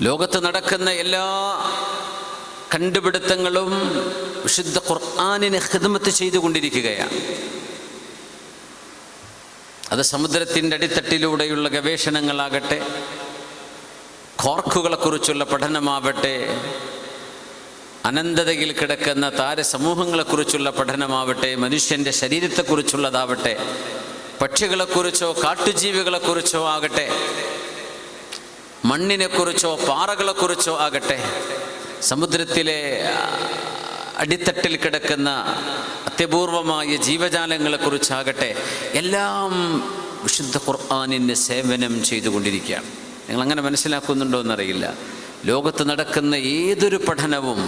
ലോകത്ത് നടക്കുന്ന എല്ലാ കണ്ടുപിടുത്തങ്ങളും വിശുദ്ധ ഖുർആനിനെ ഖിദ്മത്ത് ചെയ്തുകൊണ്ടിരിക്കുകയാണ്. അത് സമുദ്രത്തിൻ്റെ അടിത്തട്ടിലൂടെയുള്ള ഗവേഷണങ്ങളാകട്ടെ, കോർക്കുകളെക്കുറിച്ചുള്ള പഠനമാവട്ടെ, അനന്തതയിൽ കിടക്കുന്ന താരസമൂഹങ്ങളെക്കുറിച്ചുള്ള പഠനമാവട്ടെ, മനുഷ്യൻ്റെ ശരീരത്തെക്കുറിച്ചുള്ളതാവട്ടെ, പക്ഷികളെക്കുറിച്ചോ കാട്ടുജീവികളെക്കുറിച്ചോ ആകട്ടെ, മണ്ണിനെക്കുറിച്ചോ പാറകളെക്കുറിച്ചോ ആകട്ടെ, സമുദ്രത്തിലെ അടിത്തട്ടിൽ കിടക്കുന്ന അത്യപൂർവമായ ജീവജാലങ്ങളെക്കുറിച്ചാകട്ടെ, എല്ലാം വിശുദ്ധ ഖുർആനിന് സേവനം ചെയ്തുകൊണ്ടിരിക്കുകയാണ്. നിങ്ങളങ്ങനെ മനസ്സിലാക്കുന്നുണ്ടോ എന്നറിയില്ല. ലോകത്ത് നടക്കുന്ന ഏതൊരു പഠനവും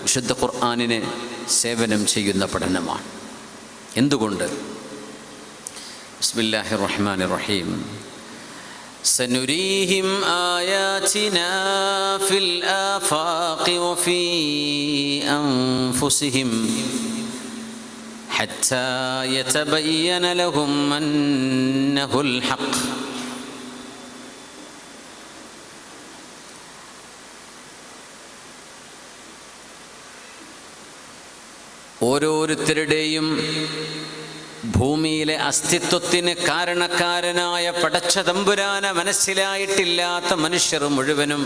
വിശുദ്ധ ഖുർആനിന് സേവനം ചെയ്യുന്ന പഠനമാണ്. എന്തുകൊണ്ട്? ബിസ്മില്ലാഹിർ റഹ്മാനിർ റഹീം. സനുരീഹിം ആയാതിനാ ഫിൽ ആഫാഖി വഫീ അൻഫുസിഹിം ഹത്താ യതബയ്യന ലഹും അന്നഹുൽ ഹഖ്. ഓരോരുത്തരുടെയും ഭൂമിയിലെ അസ്തിത്വത്തിന് കാരണക്കാരനായ പടച്ച തമ്പുരാനെ മനസ്സിലായിട്ടില്ലാത്ത മനുഷ്യർ മുഴുവനും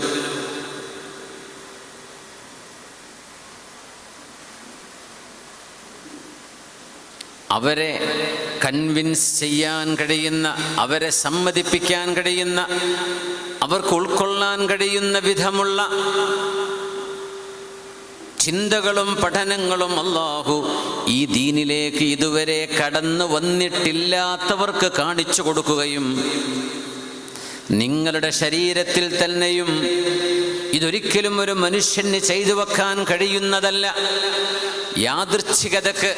അവരെ കൺവിൻസ് ചെയ്യാൻ കഴിയുന്ന, അവരെ സമ്മതിപ്പിക്കാൻ കഴിയുന്ന, അവർക്ക് ഉൾക്കൊള്ളാൻ കഴിയുന്ന വിധമുള്ള ചിന്തകളും പഠനങ്ങളും അല്ലാഹു ഈ ദീനിലേക്ക് ഇതുവരെ കടന്നു വന്നിട്ടില്ലാത്തവർക്ക് കാണിച്ചു കൊടുക്കുകയും നിങ്ങളുടെ ശരീരത്തിൽ തന്നെയും ഇതൊരിക്കലും ഒരു മനുഷ്യന് ചെയ്തു വെക്കാൻ കഴിയുന്നതല്ല, യാദൃച്ഛികതക്ക്,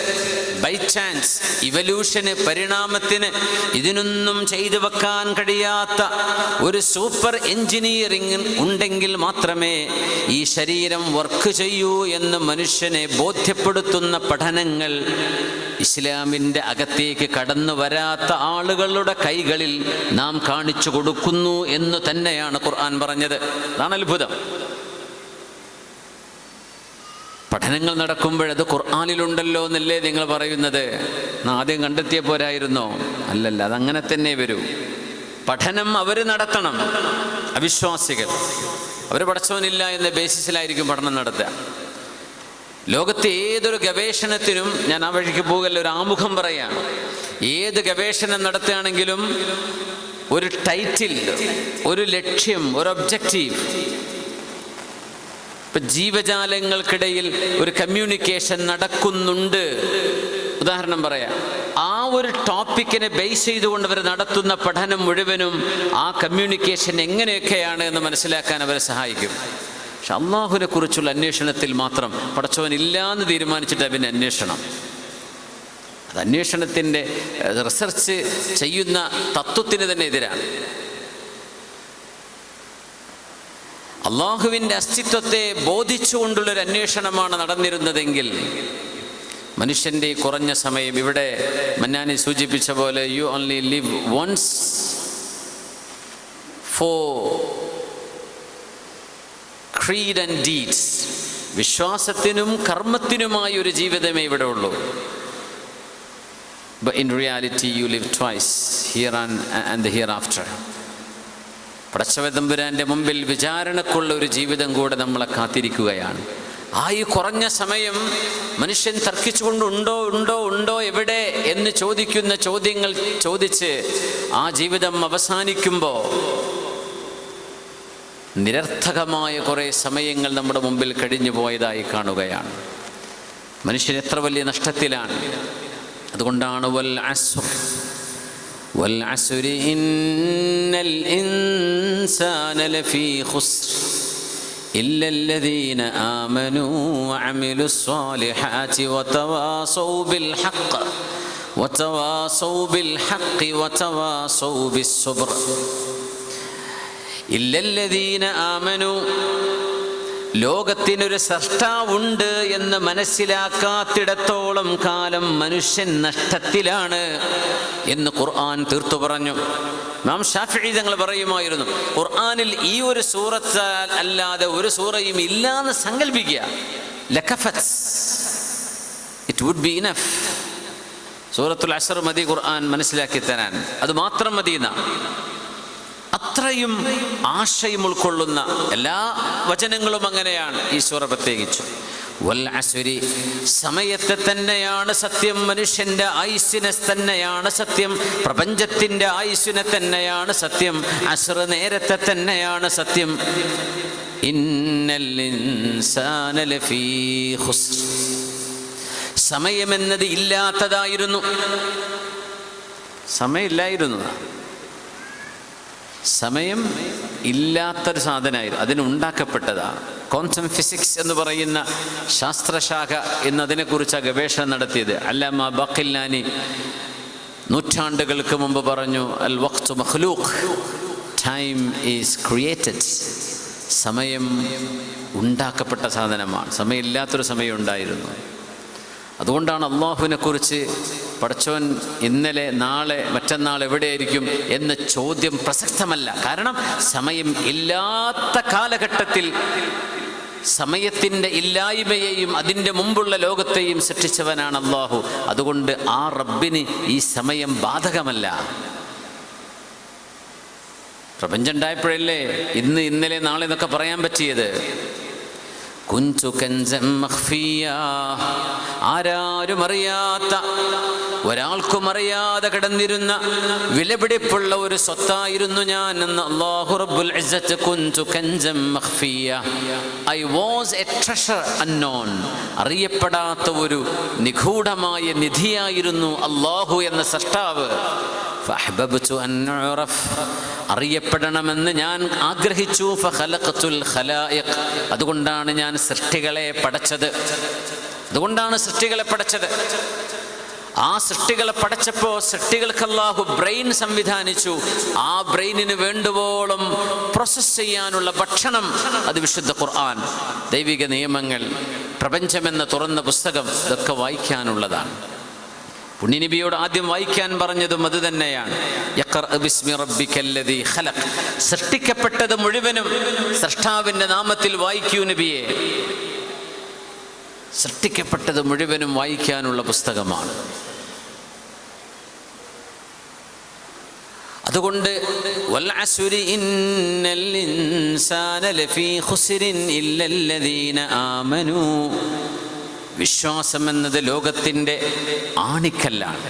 ബൈ ചാൻസ്, ഇവല്യൂഷന്, പരിണാമത്തിന് ഇതിനൊന്നും ചെയ്തു വെക്കാൻ കഴിയാത്ത ഒരു സൂപ്പർ എഞ്ചിനീയറിംഗ് ഉണ്ടെങ്കിൽ മാത്രമേ ഈ ശരീരം വർക്ക് ചെയ്യൂ എന്ന് മനുഷ്യനെ ബോധ്യപ്പെടുത്തുന്ന പഠനങ്ങൾ ഇസ്ലാമിൻ്റെ അകത്തേക്ക് കടന്നു വരാത്ത ആളുകളുടെ കൈകളിൽ നാം കാണിച്ചു കൊടുക്കുന്നു എന്ന് തന്നെയാണ് ഖുർആൻ പറഞ്ഞത്. അതാണ് അത്ഭുതം. പഠനങ്ങൾ നടക്കുമ്പോഴത് ഖുർആനിലുണ്ടല്ലോ എന്നല്ലേ നിങ്ങൾ പറയുന്നത്? ആദ്യം കണ്ടെത്തിയ പോരായിരുന്നോ? അല്ലല്ല, അതങ്ങനെ തന്നെ വരൂ. പഠനം അവർ നടത്തണം. അവിശ്വാസികൾ അവർ പടച്ചവനില്ല എന്ന ബേസിസിലായിരിക്കും പഠനം നടത്തുക. ലോകത്തെ ഏതൊരു ഗവേഷണത്തിനും, ഞാൻ ആ വഴിക്ക് പോകല്ല, ഒരു ആമുഖം പറയാം. ഏത് ഗവേഷണം നടത്തുകയാണെങ്കിലും ഒരു ടൈറ്റിൽ, ഒരു ലക്ഷ്യം, ഒരു ഒബ്ജക്റ്റീവ്. ഇപ്പം ജീവജാലങ്ങൾക്കിടയിൽ ഒരു കമ്മ്യൂണിക്കേഷൻ നടക്കുന്നുണ്ട്, ഉദാഹരണം പറയാം. ആ ഒരു ടോപ്പിക്കിനെ ബേസ് ചെയ്തുകൊണ്ട് അവർ നടത്തുന്ന പഠനം മുഴുവനും ആ കമ്മ്യൂണിക്കേഷൻ എങ്ങനെയൊക്കെയാണ് എന്ന് മനസ്സിലാക്കാൻ അവരെ സഹായിക്കും. പക്ഷെ അള്ളാഹുവിനെ കുറിച്ചുള്ള അന്വേഷണത്തിൽ മാത്രം പടച്ചവനില്ലാന്ന് തീരുമാനിച്ചിട്ട് പിന്നെ അന്വേഷണം, അത് അന്വേഷണത്തിൻ്റെ റിസർച്ച് ചെയ്യുന്ന തത്വത്തിന് തന്നെ എതിരാണ്. അള്ളാഹുവിൻ്റെ അസ്തിത്വത്തെ ബോധിച്ചുകൊണ്ടുള്ളൊരു അന്വേഷണമാണ് നടന്നിരുന്നതെങ്കിൽ മനുഷ്യൻ്റെ കുറഞ്ഞ സമയം, ഇവിടെ മന്നാനി സൂചിപ്പിച്ച പോലെ, you only live once for creed and deeds, വിശ്വാസത്തിനും കർമ്മത്തിനുമായി ഒരു ജീവിതമേ ഇവിടെ ഉള്ളൂ. But in reality you live twice, here and the hereafter. പടച്ചവതമ്പുരാൻ്റെ മുമ്പിൽ വിചാരണക്കുള്ള ഒരു ജീവിതം കൂടെ നമ്മളെ കാത്തിരിക്കുകയാണ്. ആ ഈ കുറഞ്ഞ സമയം മനുഷ്യൻ തർക്കിച്ചുകൊണ്ട് ഉണ്ടോ എവിടെ എന്ന് ചോദിക്കുന്ന ചോദ്യങ്ങൾ ചോദിച്ച് ആ ജീവിതം അവസാനിക്കുമ്പോൾ നിരർത്ഥകമായ കുറേ സമയങ്ങൾ നമ്മുടെ മുമ്പിൽ കഴിഞ്ഞു പോയതായി കാണുകയാണ്. മനുഷ്യൻ എത്ര വലിയ നഷ്ടത്തിലാണ്. അതുകൊണ്ടാണ് വൽ അസ്രി ഇന്നൽ ഇൻസാന ലഫീ ഖുസ്ർ ഇല്ലല്ലദീന ആമനൂ വഅമിലുസ് സ്വാലിഹാതി വതവാസൗ ബിൽ ഹഖ് വതവാസൗ ബിസ്സുബ്ർ. ഇല്ലല്ലദീന ആമനു, ലോകത്തിനൊരു സൃഷ്ടാവുണ്ട് എന്ന് മനസ്സിലാക്കാത്തിടത്തോളം കാലം മനുഷ്യൻ നഷ്ടത്തിലാണ് എന്ന് ഖുർആൻ തീർത്തു പറഞ്ഞു. ഇമാം ഷാഫിഈ തങ്ങൾ പറയുമായിരുന്നു, ഖുർആനിൽ ഈ ഒരു സൂറത്ത് അല്ലാതെ ഒരു സൂറയും ഇല്ലാന്ന് സങ്കല്പിക്കുക, ലകഫത്, ഇറ്റ് വുഡ് ബി ഇനഫ്. സൂറത്തുൽ അസ്ർ മതി ഖുർആൻ മനസ്സിലാക്കി തരാൻ, അത് മാത്രം മതിയെന്ന അത്രയും ആശയം ഉൾക്കൊള്ളുന്ന എല്ലാ വചനങ്ങളും അങ്ങനെയാണ്. ഈ സൂറ പ്രത്യേകിച്ചു വൽ അസ്രി, സമയത്തെ തന്നെയാണ് സത്യം, മനുഷ്യന്റെ ആയുസ്സിനെ തന്നെയാണ് സത്യം, പ്രപഞ്ചത്തിന്റെ ആയുസ്സിനെ തന്നെയാണ് സത്യം, അസ്ർ നേരത്തെ തന്നെയാണ് സത്യം. ഇന്നൽ ഇൻസാന ലഫീ ഖുസ്ർ, സമയമെന്നത് ഇല്ലാത്തതായിരുന്നു, സമയമില്ലായിരുന്നു, സമയം ഇല്ലാത്തൊരു സാധനമായിരുന്നു, അതിനുണ്ടാക്കപ്പെട്ടതാണ്. ക്വാണ്ടം ഫിസിക്സ് എന്ന് പറയുന്ന ശാസ്ത്രശാഖ എന്നതിനെക്കുറിച്ച് ഗവേഷണം നടത്തിയത് അല്ലാമ ബഖില്ലാനി നൂറ്റാണ്ടുകൾക്ക് മുമ്പ് പറഞ്ഞു, അൽ വഖ്തു മഖ്ലൂഖ്, ടൈം ഈസ് ക്രിയേറ്റഡ്. സമയം ഉണ്ടാക്കപ്പെട്ട സാധനമാണ്, സമയമില്ലാത്തൊരു സമയം ഉണ്ടായിരുന്നു. അതുകൊണ്ടാണ് അള്ളാഹുവിനെ കുറിച്ച് പടച്ചോൻ ഇന്നലെ നാളെ മറ്റന്നാൾ എവിടെയായിരിക്കും എന്ന ചോദ്യം പ്രസക്തമല്ല. കാരണം സമയം ഇല്ലാത്ത കാലഘട്ടത്തിൽ സമയത്തിൻ്റെ ഇല്ലായ്മയെയും അതിൻ്റെ മുമ്പുള്ള ലോകത്തെയും സൃഷ്ടിച്ചവനാണ് അള്ളാഹു. അതുകൊണ്ട് ആ റബ്ബിന് ഈ സമയം ബാധകമല്ല. പ്രപഞ്ചം ഉണ്ടായപ്പോഴല്ലേ ഇന്ന് ഇന്നലെ നാളെ എന്നൊക്കെ പറയാൻ പറ്റിയത്. കുഞ്ചു കൻസൻ മഖ്ഫിയ, ആരാരും അറിയാത്ത, ഒരാൾക്കും അറിയാതെ കിടന്നിരുന്ന വിലപിടിപ്പുള്ള ഒരു സ്വത്തായിരുന്നു ഞാൻ എന്ന് അല്ലാഹു റബ്ബുൽ ഇസ്സത്ത്. കുഞ്ചു കൻസൻ മഖ്ഫിയ, I was a treasure unknown, അറിയപ്പെടാത്ത ഒരു നിഗൂഢമായ നിധിയായിരുന്നു അല്ലാഹു എന്ന സൃഷ്ടാവ്. ഫഅഹ്ബബ്തു അൻ ഉറഫ്, അറിയപ്പെടണമെന്ന് ഞാൻ ആഗ്രഹിച്ചു. ഫഖലഖതുൽ ഖലായിഖ്, അതുകൊണ്ടാണ് ഞാൻ സൃഷ്ടികളെ പടച്ചത്. അതുകൊണ്ടാണ് സൃഷ്ടികളെ പടച്ചത്. ആ സൃഷ്ടികളെ പടച്ചപ്പോൾ സൃഷ്ടികൾക്ക് അല്ലാഹു ബ്രെയിൻ സംവിധാനിച്ചു. ആ ബ്രെയിനിന് വേണ്ടുവോളം പ്രോസസ് ചെയ്യാനുള്ള ഭക്ഷണം അത് വിശുദ്ധ ഖുർആൻ, ദൈവിക നിയമങ്ങൾ, പ്രപഞ്ചമെന്ന തുറന്ന പുസ്തകം, ഇതൊക്കെ വായിക്കാനുള്ളതാണ്. പുണ്യനബിയോട് ആദ്യം വായിക്കാൻ പറഞ്ഞതും അത് തന്നെയാണ്. യഖ്റഅ ബിസ്മി റബ്ബിക്കല്ലദീ ഖലഖ്, സൃഷ്ടിക്കപ്പെട്ടത് മുഴുവനും സൃഷ്ടാവിൻ്റെ നാമത്തിൽ വായിക്കൂ നബിയെ. സൃഷ്ടിക്കപ്പെട്ടത് മുഴുവനും വായിക്കാനുള്ള പുസ്തകമാണ്. അതുകൊണ്ട് വൽ അസ്രി ഇന്നൽ ഇൻസാന ലഫീ ഖുസ്രിൻ ഇല്ലല്ലദീന ആമനൂ, വിശ്വാസം എന്നത് ലോകത്തിൻ്റെ ആണിക്കല്ലാണ്,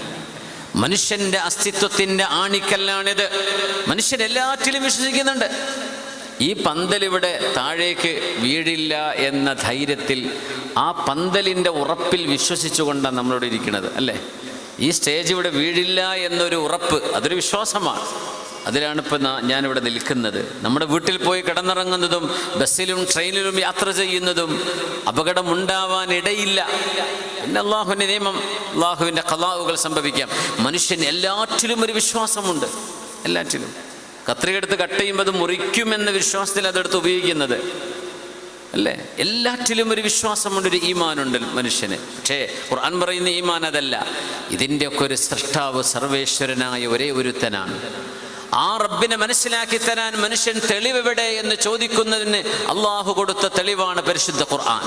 മനുഷ്യൻ്റെ അസ്തിത്വത്തിൻ്റെ ആണിക്കല്ലാണിത്. മനുഷ്യൻ എല്ലാറ്റിലും വിശ്വസിക്കുന്നുണ്ട്. ഈ പന്തലിവിടെ താഴേക്ക് വീഴില്ല എന്ന ധൈര്യത്തിൽ, ആ പന്തലിൻ്റെ ഉറപ്പിൽ വിശ്വസിച്ചുകൊണ്ടാണ് നമ്മളിവിടെ ഇരിക്കുന്നത്, അല്ലേ? ഈ സ്റ്റേജ് ഇവിടെ വീഴില്ല എന്നൊരു ഉറപ്പ്, അതൊരു വിശ്വാസമാണ്. അതിലാണ് ഇപ്പം ഞാനിവിടെ നിൽക്കുന്നത്. നമ്മുടെ വീട്ടിൽ പോയി കിടന്നിറങ്ങുന്നതും ബസ്സിലും ട്രെയിനിലും യാത്ര ചെയ്യുന്നതും അപകടമുണ്ടാവാൻ ഇടയില്ല. പിന്നെ അള്ളാഹുവിൻ്റെ നിയമം, അള്ളാഹുവിൻ്റെ ഖലാഉകൾ സംഭവിക്കാം. മനുഷ്യൻ എല്ലാറ്റിലും ഒരു വിശ്വാസമുണ്ട്, എല്ലാറ്റിലും. കത്രികയെടുത്ത് കട്ട് ചെയ്യുമ്പോൾ അത് മുറിക്കുമെന്ന വിശ്വാസത്തിൽ അതെടുത്ത് ഉപയോഗിക്കുന്നത്, അല്ലേ? എല്ലാറ്റിലും ഒരു വിശ്വാസമുണ്ട്, ഒരു ഈമാനുണ്ട് മനുഷ്യന്. പക്ഷേ ഖുർആൻ പറയുന്ന ഈമാൻ അതല്ല. ഇതിൻ്റെയൊക്കെ ഒരു സൃഷ്ടാവ് സർവേശ്വരനായ ഒരേ ഒരുത്തനാണ്. ആ റബ്ബിനെ മനസ്സിലാക്കി തരാൻ മനുഷ്യൻ തെളിവെവിടെ എന്ന് ചോദിക്കുന്നതിന് അള്ളാഹു കൊടുത്ത തെളിവാണ് പരിശുദ്ധ ഖുർആൻ.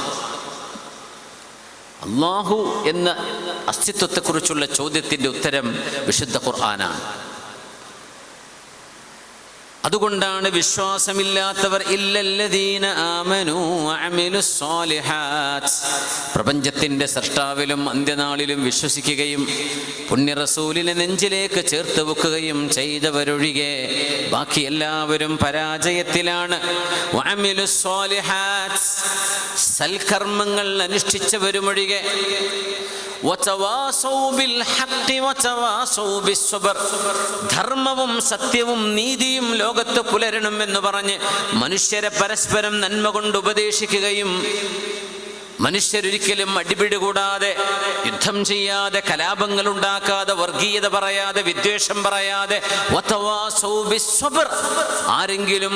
അള്ളാഹു എന്ന അസ്തിത്വത്തെക്കുറിച്ചുള്ള ചോദ്യത്തിൻ്റെ ഉത്തരം വിശുദ്ധ ഖുർആനാണ്. അതുകൊണ്ടാണ് വിശ്വാസമില്ലാത്തവർ ഇല്ലല്ലദീന ആമനൂ വഅമിലുസ് സ്വാലിഹാത്ത്, പ്രപഞ്ചത്തിൻ്റെ സൃഷ്ടാവിലും അന്ത്യനാളിലും വിശ്വസിക്കുകയും പുണ്യ റസൂലിനെ നെഞ്ചിലേക്ക് ചേർത്ത് വെക്കുകയും ചെയ്തവരൊഴികെ ബാക്കി എല്ലാവരും പരാജയത്തിലാണ്. വഅമിലുസ് സ്വാലിഹാത്ത്, സൽക്കർമ്മങ്ങൾ അനുഷ്ഠിച്ചവരുമൊഴികെ ധർമ്മവും സത്യവും നീതിയും ലോകത്ത് പുലരണം എന്ന് പറഞ്ഞ് മനുഷ്യരെ പരസ്പരം നന്മ കൊണ്ട് ഉപദേശിക്കുകയും മനുഷ്യരൊരിക്കലും അടിപിടി കൂടാതെ, യുദ്ധം ചെയ്യാതെ, കലാപങ്ങൾ ഉണ്ടാക്കാതെ, വർഗീയത പറയാതെ, വിദ്വേഷം പറയാതെ, ആരെങ്കിലും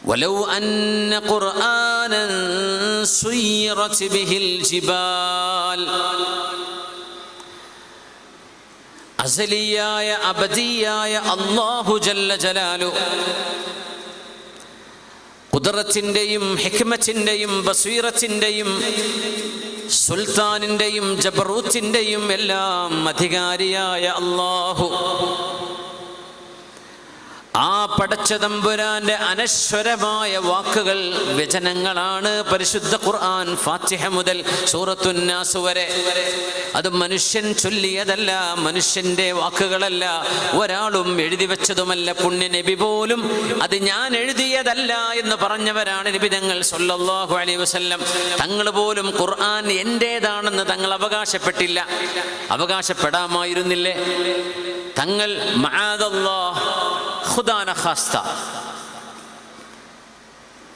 വലൗ അന്ന ഖുർആനൻ സുയ്യിറത് ബിഹിൽ ജിബാൽ. അസലിയായ അബദിയായ അല്ലാഹു ജല്ല ജലാലു ഖുദ്റത്തിൻ്റെയും ഹിക്മത്തിൻ്റെയും ബസീറത്തിൻ്റെയും സുൽത്താനിൻ്റെയും ജബറൂത്തിൻ്റെയും എല്ലാം അധികാരിയായ അല്ലാഹു, ആ പടച്ച തമ്പുരാന്റെ അനശ്വരമായ വാക്കുകൾ, വചനങ്ങളാണ് പരിശുദ്ധ ഖുർആൻ. ഫാത്തിഹ മുതൽ സൂറത്തുൻ നാസ് വരെ. അത് മനുഷ്യൻ ചൊല്ലിയതല്ല, മനുഷ്യന്റെ വാക്കുകളല്ല, ഒരാളും എഴുതി വെച്ചതുമല്ല. പുണ്യ നബി പോലും അത് ഞാൻ എഴുതിയതല്ല എന്ന് പറഞ്ഞവരാണ് നബിതങ്ങൾ സല്ലല്ലാഹു അലൈഹി വസല്ലം. തങ്ങൾ പോലും ഖുർആൻ എന്റേതാണെന്ന് തങ്ങൾ അവകാശപ്പെട്ടില്ല. അവകാശപ്പെടാമായിരുന്നില്ലേ? തങ്ങൾ മആദല്ലാഹ് ഖുദാന ഖാസ്ത,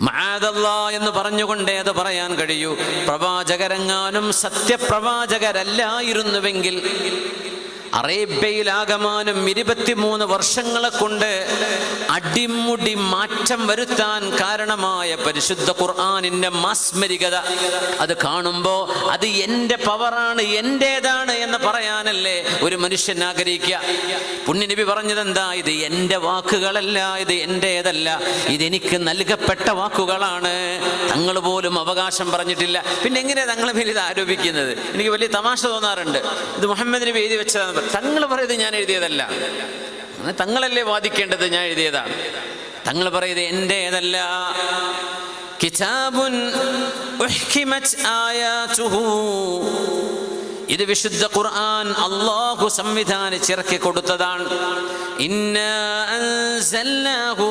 മആദല്ലാഹ് എന്ന് പറഞ്ഞുകൊണ്ടേ അത് പറയാൻ കഴിയൂ. പ്രവാചകരെങ്ങാനും സത്യപ്രവാചകരല്ലായിരുന്നുവെങ്കിൽ അറേബ്യയിലാകമാനം 23 വർഷങ്ങളെ കൊണ്ട് അടിമുടി മാറ്റം വരുത്താൻ കാരണമായ പരിശുദ്ധ ഖുർആനിന്റെ മാസ്മരികത അത് കാണുമ്പോൾ അത് എൻ്റെ പവറാണ്, എൻ്റേതാണ് എന്ന് പറയാനല്ലേ ഒരു മനുഷ്യൻ ആഗ്രഹിക്കുക. പുണ്യനബി പറഞ്ഞതെന്താ? ഇത് എൻ്റെ വാക്കുകളല്ല, ഇത് എൻ്റേതല്ല, ഇതെനിക്ക് നൽകപ്പെട്ട വാക്കുകളാണ്. തങ്ങൾ പോലും അവകാശം പറഞ്ഞിട്ടില്ല. പിന്നെ എങ്ങനെയാണ് തങ്ങളെ മേൽ ഇത് ആരോപിക്കുന്നത്? എനിക്ക് വലിയ തമാശ തോന്നാറുണ്ട്. ഇത് മുഹമ്മദ് നബി എഴുതി വെച്ചതാണ്. തങ്ങൾ പറയുന്നത് ഞാൻ എഴുതിയതല്ല. തങ്ങളല്ലേ വാദിക്കേണ്ടത് ഞാൻ എഴുതിയതാണ്. തങ്ങൾ പറയുന്നത് എൻ്റേതല്ല. കിതാബുൻ ഉഹ്കിമത് ആയാതുഹു, ഇത് വിശുദ്ധ ഖുർആൻ അല്ലാഹു സംവിധാനിച്ചിറക്കി കൊടുത്തതാണ്. ഇന്നാ അൻസൽനാഹു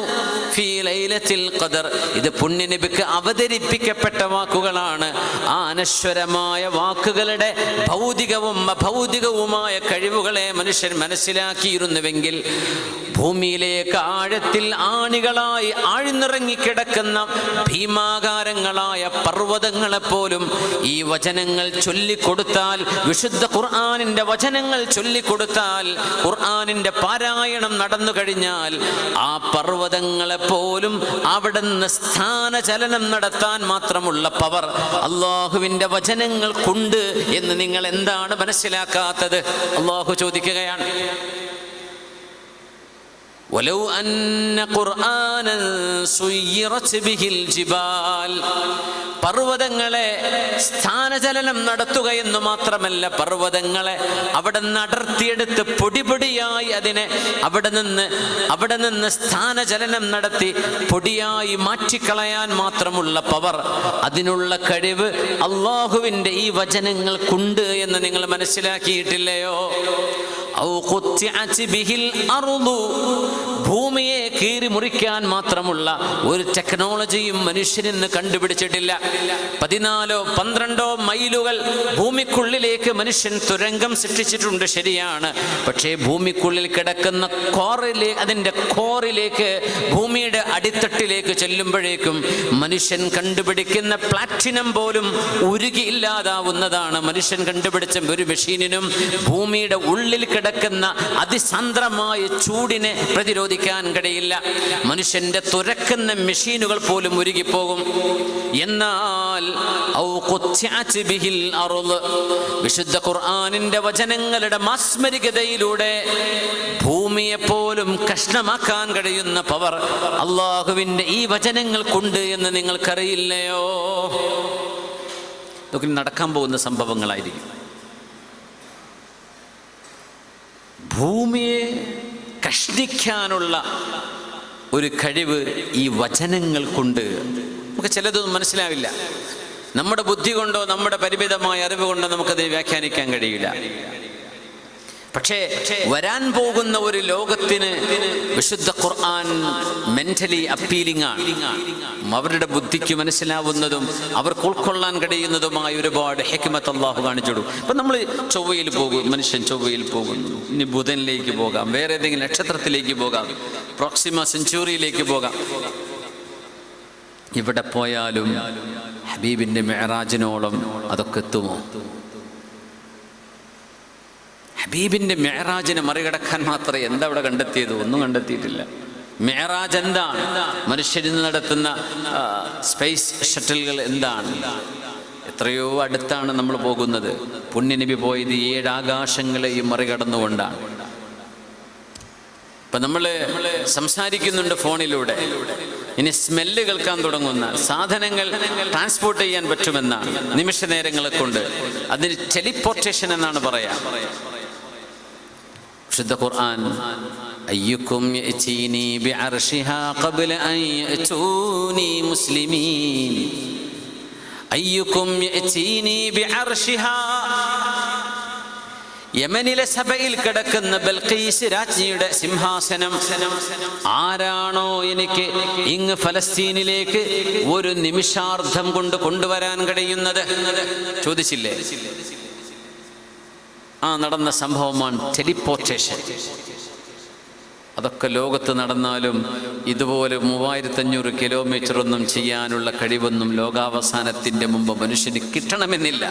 ഫീ ലൈലത്തിൽ ഖദർ, ഇത് പുണ്യനബിക്ക് അവതരിപ്പിക്കപ്പെട്ട വാക്കുകളാണ്. ആ അനശ്വരമായ വാക്കുകളുടെ ഭൗതികവും അഭൗതികവുമായ കഴിവുകളെ മനുഷ്യൻ മനസ്സിലാക്കിയിരുന്നുവെങ്കിൽ ഭൂമിയിലേക്ക് ആഴത്തിൽ ആണികളായി ആഴ്ന്നിറങ്ങിക്കിടക്കുന്ന ഭീമാകാരങ്ങളായ പർവ്വതങ്ങളെപ്പോലും ഈ വചനങ്ങൾ ചൊല്ലിക്കൊടുത്താൽ, വിശുദ്ധ ഖുർആനിന്റെ വചനങ്ങൾ ചൊല്ലിക്കൊടുത്താൽ, ഖുർആനിന്റെ പാരായണം നടന്നു കഴിഞ്ഞാൽ ആ പർവ്വതങ്ങളെപ്പോലും അവിടുന്ന് സ്ഥാനചലനം നടത്താൻ മാത്രമുള്ള പവർ അള്ളാഹുവിന്റെ വചനങ്ങൾക്കുണ്ട് എന്ന് നിങ്ങൾ എന്താണ് മനസ്സിലാക്കാത്തത്? അള്ളാഹു ചോദിക്കുകയാണ്. വലൗ അന്ന ഖുർആനൻ സുയ്യിറത് ബിഹിൽ ജിബാൽ, പർവ്വതങ്ങളെ സ്ഥാനചലനം നടത്തുകയെന്നു മാത്രമല്ല, പർവ്വതങ്ങളെ അവിടെ അടർത്തിയെടുത്ത് പൊടിപൊടിയായി അതിനെ അവിടെ നിന്ന് സ്ഥാനചലനം നടത്തി പൊടിയായി മാറ്റിക്കളയാൻ മാത്രമുള്ള പവർ, അതിനുള്ള കഴിവ് അള്ളാഹുവിൻ്റെ ഈ വചനങ്ങൾക്കുണ്ട് എന്ന് നിങ്ങൾ മനസ്സിലാക്കിയിട്ടില്ലയോ? ഔ ഖുത്തിഅത് ബിഹിൽ അർളു, ഭൂമിയെ കീറി മുറിക്കാൻ മാത്രമുള്ള ഒരു ടെക്നോളജിയും മനുഷ്യനിന്ന് കണ്ടുപിടിച്ചിട്ടില്ല. 14-12 മൈലുകൾ ഭൂമിക്കുള്ളിലേക്ക് മനുഷ്യൻ തുരങ്കം സൃഷ്ടിച്ചിട്ടുണ്ട്, ശരിയാണ്. പക്ഷേ ഭൂമിക്കുള്ളിൽ കിടക്കുന്ന അതിൻ്റെ കോറിലേക്ക്, ഭൂമിയുടെ അടിത്തട്ടിലേക്ക് ചെല്ലുമ്പോഴേക്കും മനുഷ്യൻ കണ്ടുപിടിക്കുന്ന പ്ലാറ്റിനം പോലും ഉരുകിയില്ലാതാവുന്നതാണ്. മനുഷ്യൻ കണ്ടുപിടിച്ച ഒരു മെഷീനിനും ഭൂമിയുടെ ഉള്ളിൽ കിടക്കുന്ന അതിസാന്ദ്രമായ ചൂടിനെ പ്രതിരോധിക്കാൻ കഴിയില്ല. മനുഷ്യന്റെ തുരക്കുന്ന മെഷീനുകൾ പോലും ഉരുകിപ്പോകും. എന്നാൽ വിശുദ്ധ ഖുർആനിന്റെ വചനങ്ങളുടെ മാസ്മരികതയിലൂടെ ഭൂമിയെ പോലും കഷ്ണമാക്കാൻ കഴിയുന്ന പവർ അള്ളാഹുവിന്റെ ഈ വചനങ്ങൾക്കുണ്ട് എന്ന് നിങ്ങൾക്കറിയില്ലയോ? ഇതൊക്കെ നടക്കാൻ പോകുന്ന സംഭവങ്ങളായിരിക്കും. ഭൂമിയെ കഷ്ണിക്കാനുള്ള ഒരു കഴിവ് ഈ വചനങ്ങൾക്കുണ്ട്. നമുക്ക് ചിലതൊന്നും മനസ്സിലാവില്ല. നമ്മുടെ ബുദ്ധി കൊണ്ടോ നമ്മുടെ പരിമിതമായ അറിവ് കൊണ്ടോ നമുക്കത് വ്യാഖ്യാനിക്കാൻ കഴിയില്ല. പക്ഷേ വരാൻ പോകുന്ന ഒരു ലോകത്തിന് വിശുദ്ധ ഖുർആൻ മെന്റലി അപ്പീലിംഗ് ആണ്. അവരുടെ ബുദ്ധിക്ക് മനസ്സിലാവുന്നതും അവർക്ക് ഉൾക്കൊള്ളാൻ കഴിയുന്നതുമായ ഒരുപാട് ഹിക്മത്ത് അല്ലാഹു കാണിച്ചിടും. ഇപ്പം നമ്മൾ ചൊവ്വയിൽ പോകും, മനുഷ്യൻ ചൊവ്വയിൽ പോകുന്നു, ഇനി ബുധനിലേക്ക് പോകാം, വേറെ ഏതെങ്കിലും നക്ഷത്രത്തിലേക്ക് പോകാം, പ്രോക്സിമ സെഞ്ചുറിയിലേക്ക് പോകാം. ഇവിടെ പോയാലും ഹബീബിന്റെ മെഹറാജിനോളം അതൊക്കെ എത്തുമോ? ഹബീബിന്റെ മെഹറാജിനെ മറികടക്കാൻ മാത്രമേ എന്താ അവിടെ കണ്ടെത്തിയത്? ഒന്നും കണ്ടെത്തിയിട്ടില്ല. മിഅ്റാജ് എന്താണ്? മനുഷ്യരിൽ നടത്തുന്ന സ്പേസ് ഷട്ടിലുകൾ എന്താണ്? എത്രയോ അടുത്താണ് നമ്മൾ പോകുന്നത്. പുണ്യനബി പോയത് 7 ആകാശങ്ങളെയും മറികടന്നുകൊണ്ടാണ്. ഇപ്പം നമ്മൾ സംസാരിക്കുന്നുണ്ട് ഫോണിലൂടെ. ഇനി സ്മെല്ല് കേൾക്കാൻ തുടങ്ങുന്ന സാധനങ്ങൾ ട്രാൻസ്പോർട്ട് ചെയ്യാൻ പറ്റുമെന്നാണ് നിമിഷ നേരങ്ങളെ കൊണ്ട്. അതിന് ടെലിപ്പോർട്ടേഷൻ എന്നാണ് പറയാ. വിശുദ്ധ ഖുർആൻ അയ്യുക്കും യഅ്തീനി ബിഅർശിഹാ ഖബ്ല അൻ യഅ്തൂനി മുസ്ലിമീൻ. അയ്യുക്കും യഅ്തീനി ബിഅർശിഹാ. യമനിലെ സഭയിൽ കിടക്കുന്ന ബൽഖീസ് രാജ്ഞിയുടെ സിംഹാസനം ആരാണോ എനിക്ക് ഇങ്ങ് ഫലസ്തീനിലേക്ക് ഒരു നിമിഷാർദ്ധം കൊണ്ട് കൊണ്ടുവരാൻ കഴിയുന്നത്? ചോദിച്ചില്ലേ? നടന്ന സംഭവമാണ് ടെലിപ്പോർട്ടേഷൻ. അതൊക്കെ ലോകത്ത് നടന്നാലും ഇതുപോലെ 3500 കിലോമീറ്റർ ഒന്നും ചെയ്യാനുള്ള കഴിവൊന്നും ലോകാവസാനത്തിന്റെ മുമ്പ് മനുഷ്യന് കിട്ടണമെന്നില്ല.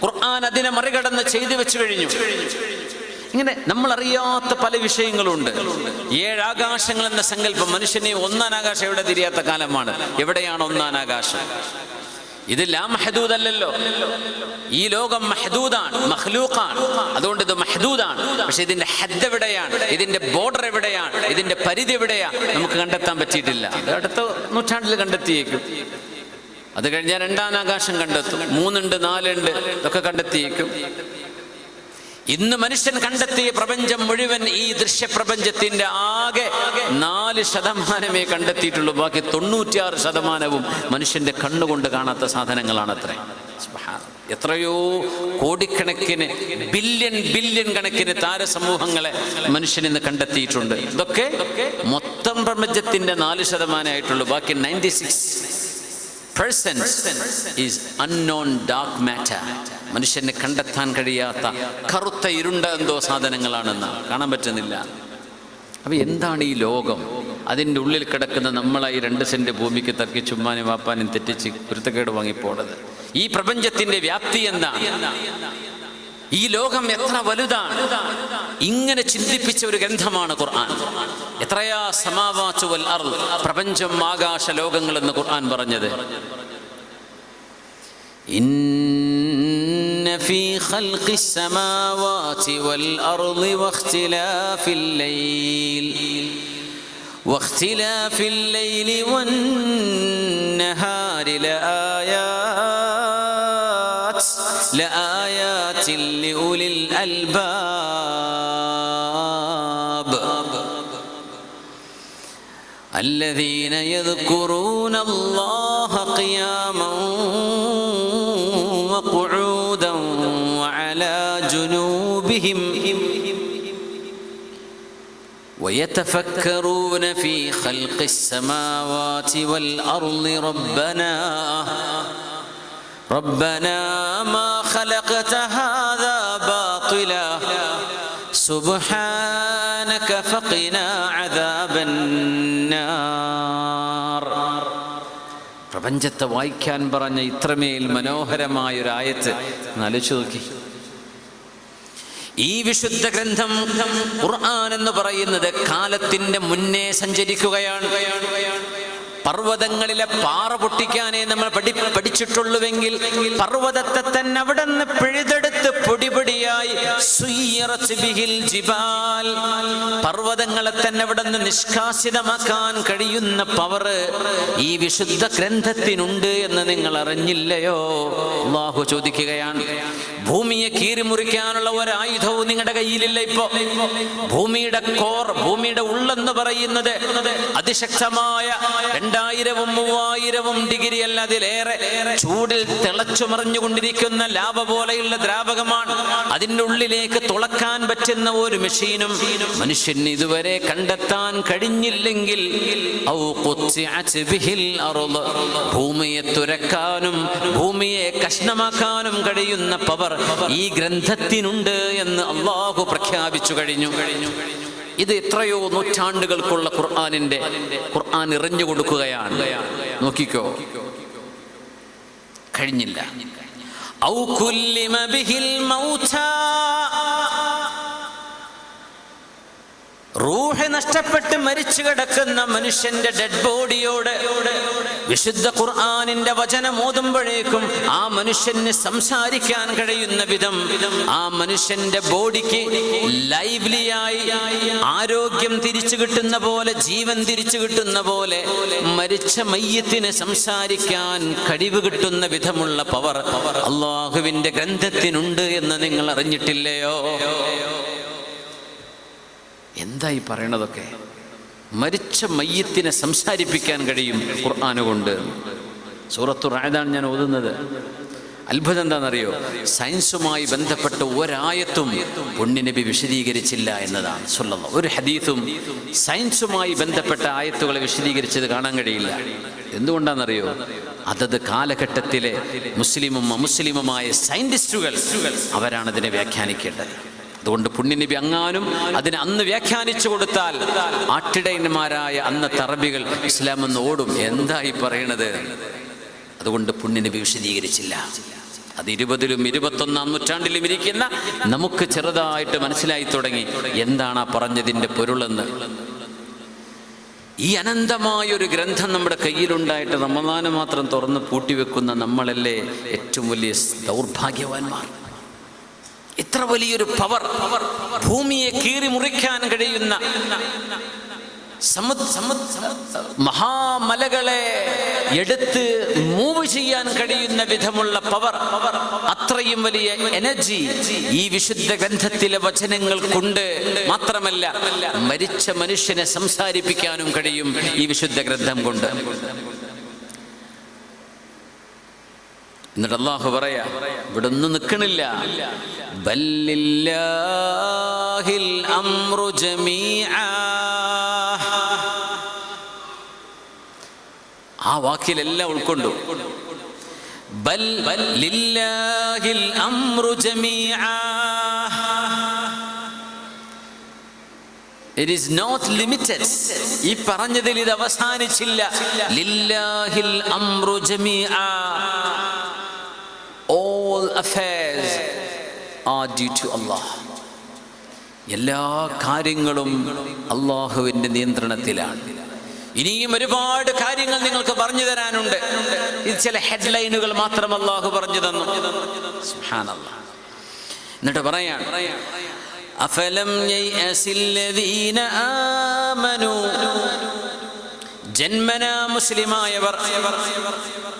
ഖുർആൻ അതിനെ മറികടന്ന് ചെയ്തു വെച്ചു കഴിഞ്ഞു. ഇങ്ങനെ നമ്മൾ അറിയാത്ത പല വിഷയങ്ങളുണ്ട്. 7 ആകാശങ്ങൾ എന്ന സങ്കല്പം മനുഷ്യനെ ഒന്നാം ആകാശം എവിടെ തിരിയാത്ത കാലമാണ്. എവിടെയാണ് ഒന്നാം ആകാശം? ഇത് ലാ മഹദൂദ് അല്ലല്ലോ. ഈ ലോകം മഹദൂദാണ്, മഖ്ലൂഖാണ്. അതുകൊണ്ട് ഇത് മഹദൂദാണ്. പക്ഷെ ഇതിന്റെ ഹദ്ദ് എവിടെയാണ്? ഇതിന്റെ ബോർഡർ എവിടെയാണ്? ഇതിന്റെ പരിധി എവിടെയാണ്? നമുക്ക് കണ്ടെത്താൻ പറ്റിയിട്ടില്ല. അത് അടുത്ത നൂറ്റാണ്ടിൽ കണ്ടെത്തിയേക്കും. അത് കഴിഞ്ഞാൽ 2ാം ആകാശം കണ്ടെത്തും. 3 ഉണ്ട്, 4 ഉണ്ട്, ഇതൊക്കെ കണ്ടെത്തിയേക്കും. ഇന്ന് മനുഷ്യൻ കണ്ടെത്തിയ പ്രപഞ്ചം മുഴുവൻ ഈ ദൃശ്യപ്രപഞ്ചത്തിന്റെ ആകെ 4% കണ്ടെത്തിയിട്ടുള്ളൂ. ബാക്കി 96% മനുഷ്യന്റെ കണ്ണുകൊണ്ട് കാണാത്ത സാധനങ്ങളാണ്. അത്ര എത്രയോ കോടിക്കണക്കിന് ബില്യൺ കണക്കിന് താരസമൂഹങ്ങളെ മനുഷ്യൻ ഇന്ന് കണ്ടെത്തിയിട്ടുണ്ട്. ഇതൊക്കെ മൊത്തം പ്രപഞ്ചത്തിന്റെ 4% ആയിട്ടുള്ളൂ. ബാക്കി 96% is unknown dark matter. മനുഷ്യനെ കണ്ടെത്താൻ കഴിയാത്ത കറുത്ത ഇരുണ്ട എന്തോ സാധനങ്ങളാണെന്ന് കാണാൻ പറ്റുന്നില്ല. അപ്പൊ എന്താണ് ഈ ലോകം? അതിൻ്റെ ഉള്ളിൽ കിടക്കുന്ന നമ്മളായി 2 സെന്റ് ഭൂമിക്ക് തർക്കി ചുമ്മാനും വാപ്പാനും തെറ്റിച്ച് കുരുത്തക്കേട് വാങ്ങിപ്പോണത്. ഈ പ്രപഞ്ചത്തിന്റെ വ്യാപ്തി എന്താണ്? ഈ ലോകം എത്ര വലുതാണ്? ഇങ്ങനെ ചിന്തിപ്പിച്ച ഒരു ഗ്രന്ഥമാണ് ഖുർആൻ. എത്രയാ സമാവാതു വൽ അർള്, പ്രപഞ്ചം ആകാശ ലോകങ്ങൾ എന്ന് ഖുർആൻ പറഞ്ഞത്. ഇന്ന ഫീ ഖൽഖിസ് സമാവാതി വൽ അർളി വഖ്തിലാഫിൽ ലൈലി വൻ നഹാരി ലആയാതിൻ ലിഉലിൽ അൽബാബ് الذين يذكرون الله قياما وقعودا وعلى جنوبهم ويتفكرون في خلق السماوات والأرض ربنا ما خلقت هذا باطلا سبحانك فقنا عذاب النار. പ്രപഞ്ചത്തെ വായിക്കാൻ പറഞ്ഞ ഇത്രമേൽ മനോഹരമായൊരായത്ത് ആലോചിച്ച് നോക്കി. ഈ വിശുദ്ധ ഗ്രന്ഥം ഖുർആൻ എന്ന് പറയുന്നത് കാലത്തിന്റെ മുന്നേ സഞ്ചരിക്കുകയാണ്. പർവ്വതങ്ങളിലെ പാറ പൊട്ടിക്കാനേ നമ്മൾ പഠിച്ചിട്ടുള്ളുവെങ്കിൽ പർവ്വതത്തെ തന്നെ അവിടെ നിന്ന് പിഴുതെടുത്ത് പൊടിപൊടിയായി പർവ്വതങ്ങളെ തന്നെ അവിടെ നിന്ന് നിഷ്കാസിതമാക്കാൻ കഴിയുന്ന പവർ ഈ വിശുദ്ധ ഗ്രന്ഥത്തിനുണ്ട് എന്ന് നിങ്ങൾ അറിഞ്ഞില്ലയോ? അല്ലാഹു ചോദിക്കുകയാണ്. ഭൂമിയെ കീറിമുറിക്കാനുള്ള ഒരായുധവും നിങ്ങളുടെ കയ്യിലില്ല. ഇപ്പോ ഭൂമിയുടെ കോർ, ഭൂമിയുടെ ഉള്ളെന്ന് പറയുന്നത് അതിശക്തമായ 2000-3000 ഡിഗ്രി അല്ല അതിലേറെ ചൂടിൽ തിളച്ചു മറിഞ്ഞുകൊണ്ടിരിക്കുന്ന ലാവ പോലെയുള്ള ദ്രാവകമാണ്. അതിൻ്റെ ഉള്ളിലേക്ക് തുളക്കാൻ പറ്റുന്ന ഒരു മെഷീനും മനുഷ്യന് ഇതുവരെ കണ്ടെത്താൻ കഴിഞ്ഞില്ലെങ്കിൽ ഭൂമിയെ തുരക്കാനും ഭൂമിയെ കഷ്ണമാക്കാനും കഴിയുന്ന പവർ ഈ ഗ്രന്ഥത്തിനുണ്ട് എന്ന് അല്ലാഹു പ്രഖ്യാപിച്ചു കഴിഞ്ഞു. ഇത് എത്രയോ നൂറ്റാണ്ടുകൾക്കുള്ള ഖുർആൻ എറിഞ്ഞു കൊടുക്കുകയാണ്. നോക്കിക്കോ, കഴിഞ്ഞില്ല. ഔ കുല്ലിമ ബിഹിൽ മൗതാ റൂഹ് നഷ്ടപ്പെട്ട് മരിച്ചു കിടക്കുന്ന മനുഷ്യന്റെ ഡെഡ് ബോഡിയോട് വിശുദ്ധ ഖുർആനിന്റെ വചനം ഓതുമ്പോഴേക്കും ആ മനുഷ്യന് സംസാരിക്കാൻ കഴിയുന്ന വിധം, ആ മനുഷ്യന്റെ ബോഡിക്ക് ലൈവ്ലിയായി ആരോഗ്യം തിരിച്ചു കിട്ടുന്ന പോലെ, ജീവൻ തിരിച്ചു കിട്ടുന്ന പോലെ മരിച്ച മയ്യത്തിന് സംസാരിക്കാൻ കഴിവ് കിട്ടുന്ന വിധമുള്ള പവർ അള്ളാഹുവിന്റെ ഗ്രന്ഥത്തിനുണ്ട് എന്ന് നിങ്ങൾ അറിഞ്ഞിട്ടില്ലയോ? എന്തായി പറയണതൊക്കെ? മരിച്ച മയ്യത്തിനെ സംസാരിപ്പിക്കാൻ കഴിയും ഖുർആന് കൊണ്ട്. സൂറത്തുർ റഅദാണ് ഞാൻ ഓതുന്നത്. അത്ഭുതം എന്താണെന്നറിയോ? സയൻസുമായി ബന്ധപ്പെട്ട ഒരായത്തും പുണ്യനബി വിശദീകരിച്ചില്ല എന്നതാണ്. സ്വല്ലല്ലാഹു ഒരു ഹദീസും സയൻസുമായി ബന്ധപ്പെട്ട ആയത്തുകളെ വിശദീകരിച്ചത് കാണാൻ കഴിയില്ല. എന്തുകൊണ്ടാണെന്നറിയോ? അതത് കാലഘട്ടത്തിലെ മുസ്ലിമും അമുസ്ലിമുമായ സയന്റിസ്റ്റുകൾ അവരാണ് അതിനെ വ്യാഖ്യാനിക്കേണ്ടത്. അതുകൊണ്ട് പുണ്യനബി അങ്ങാനും അതിനെ അന്ന് വ്യാഖ്യാനിച്ചു കൊടുത്താൽ ആട്ടിടയന്മാരായ അന്നത്തെ അറബികൾ ഇസ്ലാം എന്ന് ഓടും. എന്തായി പറയണത്? അതുകൊണ്ട് പുണ്യനബി വിശദീകരിച്ചില്ല. അത് 20ലും 21ാം നൂറ്റാണ്ടിലും ഇരിക്കുന്ന നമുക്ക് ചെറുതായിട്ട് മനസ്സിലായി തുടങ്ങി എന്താണ് ആ പറഞ്ഞതിൻ്റെ പൊരുളെന്ന്. ഈ അനന്തമായൊരു ഗ്രന്ഥം നമ്മുടെ കയ്യിലുണ്ടായിട്ട് റമദാന് മാത്രം തുറന്ന് പൂട്ടിവെക്കുന്ന നമ്മളല്ലേ ഏറ്റവും വലിയ ദൗർഭാഗ്യവാന്മാർ. ഇത്ര വലിയൊരു പവർ, ഭൂമിയെ കീറി മുറിക്കാൻ കഴിയുന്ന, മഹാമലകളെ എടുത്ത് മൂവ് ചെയ്യാൻ കഴിയുന്ന വിധമുള്ള പവർ, അത്രയും വലിയ എനർജി ഈ വിശുദ്ധ ഗ്രന്ഥത്തിലെ വചനങ്ങൾക്കുണ്ട്. മാത്രമല്ല മരിച്ച മനുഷ്യനെ സംസാരിപ്പിക്കാനും കഴിയും ഈ വിശുദ്ധ ഗ്രന്ഥം കൊണ്ട്. എന്നിട്ട് അല്ലാഹു പറയാ, ഇവിടെ ഒന്നും നിൽക്കണില്ല. ബല്ലില്ലാഹിൽ അംറു ജമീഅ. ആ വാക്കിലെല്ലാം ഉൾക്കൊണ്ടു. ബൽ ലില്ലാഹിൽ അംറു ജമീഅ. It is not limited. ഈ പറഞ്ഞതിൽ ഇത് അവസാനിച്ചില്ല. ലില്ലാഹിൽ അംറു ജമീഅ. All affairs are due to Allah. എല്ലാ കാര്യങ്ങളും അള്ളാഹുവിൻ്റെ നിയന്ത്രണത്തിലാണ്. ഇനിയും ഒരുപാട് കാര്യങ്ങൾ നിങ്ങൾക്ക് പറഞ്ഞു തരാനുണ്ട്. ഇത് ചില ഹെഡ്ലൈനുകൾ മാത്രം അള്ളാഹു പറഞ്ഞു തന്നു. സുബ്ഹാനല്ലാഹ്. എന്നിട്ട് പറയാൻ, അഫലം യയസില്ലദീന ആമനൂ. ജന്മനാ മുസ്ലിമായവർ,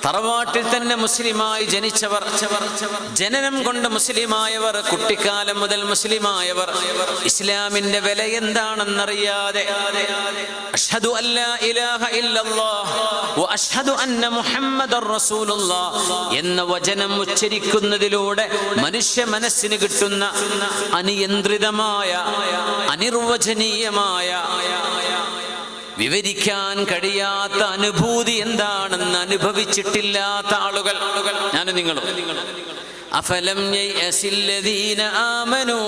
തറവാട്ടിൽ തന്നെ മുസ്ലിമായി ജനിച്ചവർ, ജനനം കൊണ്ട് മുസ്ലിമായവർ, കുട്ടിക്കാലം മുതൽ മുസ്ലിമായവർ, ഇസ്ലാമിന്റെ വില എന്താണെന്നറിയാതെ അഷ്ഹദു അല്ലാ ഇലാഹ ഇല്ലല്ലാഹ് വ അഷ്ഹദു അന്ന മുഹമ്മദർ റസൂലുള്ളാഹ് എന്ന വചനം ഉച്ചരിക്കുന്നതിലൂടെ മനുഷ്യ മനസ്സിന് കിട്ടുന്ന അനിയന്ത്രിതമായ, അനിർവചനീയമായ, വിവരിക്കാൻ കഴിയാത്ത അനുഭൂതി എന്താണെന്ന് അനുഭവിച്ചിട്ടില്ലാത്ത ആളുകൾ ഞാനും നിങ്ങളും. അഫലം യയസില്ലദീന ആമനൂ.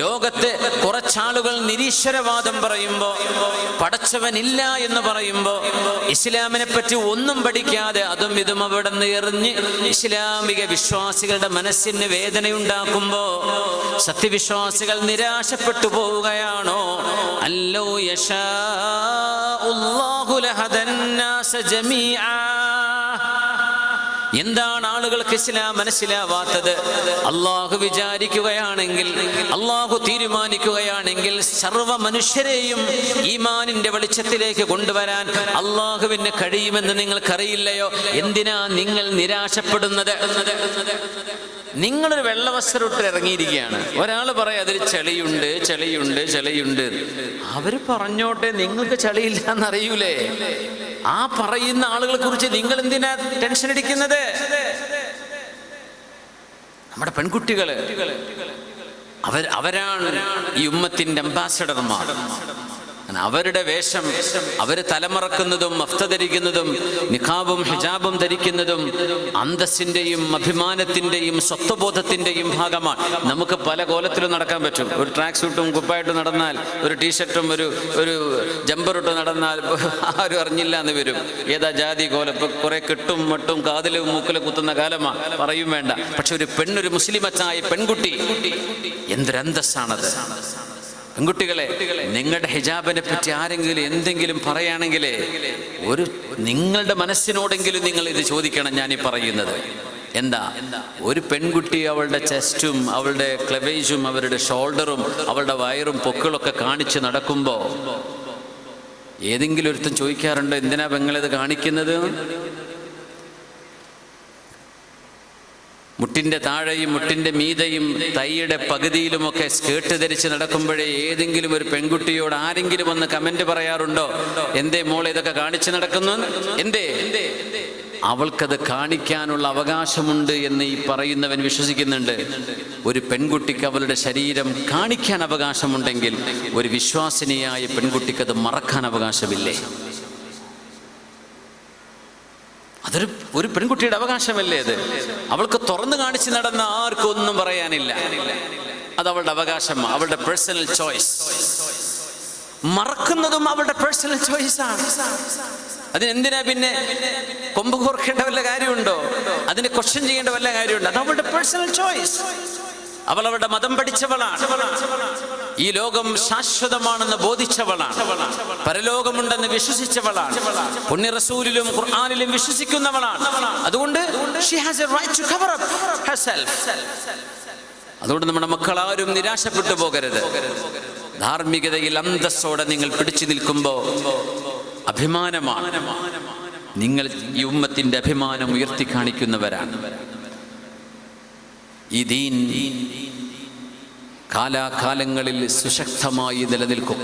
ലോകത്ത് കുറച്ചാളുകൾ നിരീശ്വരവാദം പറയുമ്പോൾ, പടച്ചവനില്ല എന്ന് പറയുമ്പോൾ, ഇസ്ലാമിനെ പറ്റി ഒന്നും പഠിക്കാതെ അതും ഇതും അവിടെ നിന്ന് എറിഞ്ഞ് ഇസ്ലാമിക വിശ്വാസികളുടെ മനസ്സിന് വേദനയുണ്ടാക്കുമ്പോൾ സത്യവിശ്വാസികൾ നിരാശപ്പെട്ടു പോവുകയാണോ? അല്ലൗ യശാഉല്ലാഹു ലഹദന്നാസ ജമീഅ. എന്താണ് ആളുകൾക്ക് ഇസ്ലാം മനസ്സിലാവാത്തത്? അള്ളാഹു വിചാരിക്കുകയാണെങ്കിൽ, അള്ളാഹു തീരുമാനിക്കുകയാണെങ്കിൽ സർവ്വ മനുഷ്യരെയും ഈമാനിന്റെ വെളിച്ചത്തിലേക്ക് കൊണ്ടുവരാൻ അള്ളാഹുവിന് കഴിയുമെന്ന് നിങ്ങൾക്കറിയില്ലയോ? എന്തിനാ നിങ്ങൾ നിരാശപ്പെടുന്നത്? നിങ്ങളൊരു വെള്ളവസ്ത്രം ഇട്ട് ഇറങ്ങിയിരിക്കുകയാണ്. ഒരാൾ പറയാം അതിൽ ചെളിയുണ്ട്, ചെളിയുണ്ട്, ചെളിയുണ്ട്. അവര് പറഞ്ഞോട്ടെ, നിങ്ങൾക്ക് ചെളിയില്ല എന്നറിയൂലേ? ആ പറയുന്ന ആളുകളെ കുറിച്ച് നിങ്ങൾ എന്തിനാ ടെൻഷൻ അടിക്കുന്നത്? നമ്മുടെ പെൺകുട്ടികള് അവരാണ് ഈ ഉമ്മത്തിന്റെ അംബാസഡർമാർ. അവരുടെ വേഷം, അവര് തലമറക്കുന്നതും മഫ്ത ധരിക്കുന്നതും നിഖാബും ഹിജാബും ധരിക്കുന്നതും അന്തസ്സിന്റെയും അഭിമാനത്തിന്റെയും സ്വത്വബോധത്തിന്റെയും ഭാഗമാണ്. നമുക്ക് പല കോലത്തിലും നടക്കാൻ പറ്റും. ഒരു ട്രാക്ക് സൂട്ടും കുപ്പായിട്ട് നടന്നാൽ, ഒരു ടീഷർട്ടും ഒരു ജമ്പറിട്ട് നടന്നാൽ ആരും അറിഞ്ഞില്ല എന്ന് വരും. ഏതാ ജാതി കോലം? ഇപ്പൊ കുറെ കെട്ടും മട്ടും കാതിലും മൂക്കിലും കുത്തുന്ന കാലമാണ്, പറയും വേണ്ട. പക്ഷെ ഒരു മുസ്ലിമത്തായ പെൺകുട്ടി എന്തൊരന്തസ്സാണത്! പെൺകുട്ടികളെ, നിങ്ങളുടെ ഹിജാബിനെ പറ്റി ആരെങ്കിലും എന്തെങ്കിലും പറയുകയാണെങ്കിൽ നിങ്ങളുടെ മനസ്സിനോടെങ്കിലും നിങ്ങൾ ഇത് ചോദിക്കണം. ഞാനീ പറയുന്നത് എന്താ? ഒരു പെൺകുട്ടി അവളുടെ ചെസ്റ്റും അവളുടെ ക്ലെവേജും അവരുടെ ഷോൾഡറും അവളുടെ വയറും പൊക്കിളൊക്കെ കാണിച്ച് നടക്കുമ്പോൾ ഏതെങ്കിലും ഒരുത്തൻ ചോദിക്കാറുണ്ടോ എന്തിനാ പെങ്ങളിത് കാണിക്കുന്നത്? മുട്ടിൻ്റെ താഴെയും മുട്ടിൻ്റെ മീതയും തൈയുടെ പകുതിയിലുമൊക്കെ സ്കേർട്ട് ധരിച്ച് നടക്കുമ്പോഴേ ഏതെങ്കിലും ഒരു പെൺകുട്ടിയോട് ആരെങ്കിലും ഒന്ന് കമന്റ് പറയാറുണ്ടോ, എന്തേ മോളെ ഇതൊക്കെ കാണിച്ച് നടക്കുന്നു? എന്തേ? അവൾക്കത് കാണിക്കാനുള്ള അവകാശമുണ്ട് എന്ന് ഈ പറയുന്നവൻ വിശ്വസിക്കുന്നുണ്ട്. ഒരു പെൺകുട്ടിക്ക് അവളുടെ ശരീരം കാണിക്കാൻ അവകാശമുണ്ടെങ്കിൽ ഒരു വിശ്വാസിനിയായ പെൺകുട്ടിക്ക് അത് മറക്കാൻ അവകാശമില്ലേ? ഒരു പെൺകുട്ടിയുടെ അവകാശമല്ലേ അത്? അവൾക്ക് തുറന്നു കാണിച്ച് നടന്ന ആർക്കും ഒന്നും പറയാനില്ല. അത് അവളുടെ അവകാശം, അവളുടെ പേഴ്സണൽ ചോയ്സ്. മറക്കുന്നതും അവളുടെ പേഴ്സണൽ ചോയ്സാണ്. അതിനെന്തിനാ പിന്നെ കൊമ്പ് കോർക്കേണ്ട വല്ല കാര്യമുണ്ടോ? അതിനെ ക്വസ്റ്റ്യൻ ചെയ്യേണ്ട വല്ല കാര്യമുണ്ടോ? അത് അവളുടെ പേഴ്സണൽ ചോയ്സ്. അവൾ അവളുടെ മതം പഠിച്ചവളാണ്. ഈ ലോകം ശാശ്വതമാണെന്ന് ബോധിച്ചവളാണ്. പരലോകമുണ്ടെന്ന് വിശ്വസിച്ചവളാണ്. പുണ്യ റസൂലിലും ഖുർആനിലും വിശ്വസിക്കുന്നവളാണ്. അതുകൊണ്ട് she has a right to cover up herself. അതുകൊണ്ട് നമ്മുടെ മക്കളാരും നിരാശപ്പെട്ടു പോകരുത്. ധാർമ്മികതയിൽ അന്തസ്സോടെ നിങ്ങൾ പിടിച്ചു നിൽക്കുമ്പോൾ അഭിമാനമാണ്. നിങ്ങൾ ഈ ഉമ്മത്തിന്റെ അഭിമാനം ഉയർത്തി കാണിക്കുന്നവരാണ്. ഈ ദീൻ കാലാകാലങ്ങളിൽ സുശക്തമായി നിലനിൽക്കും.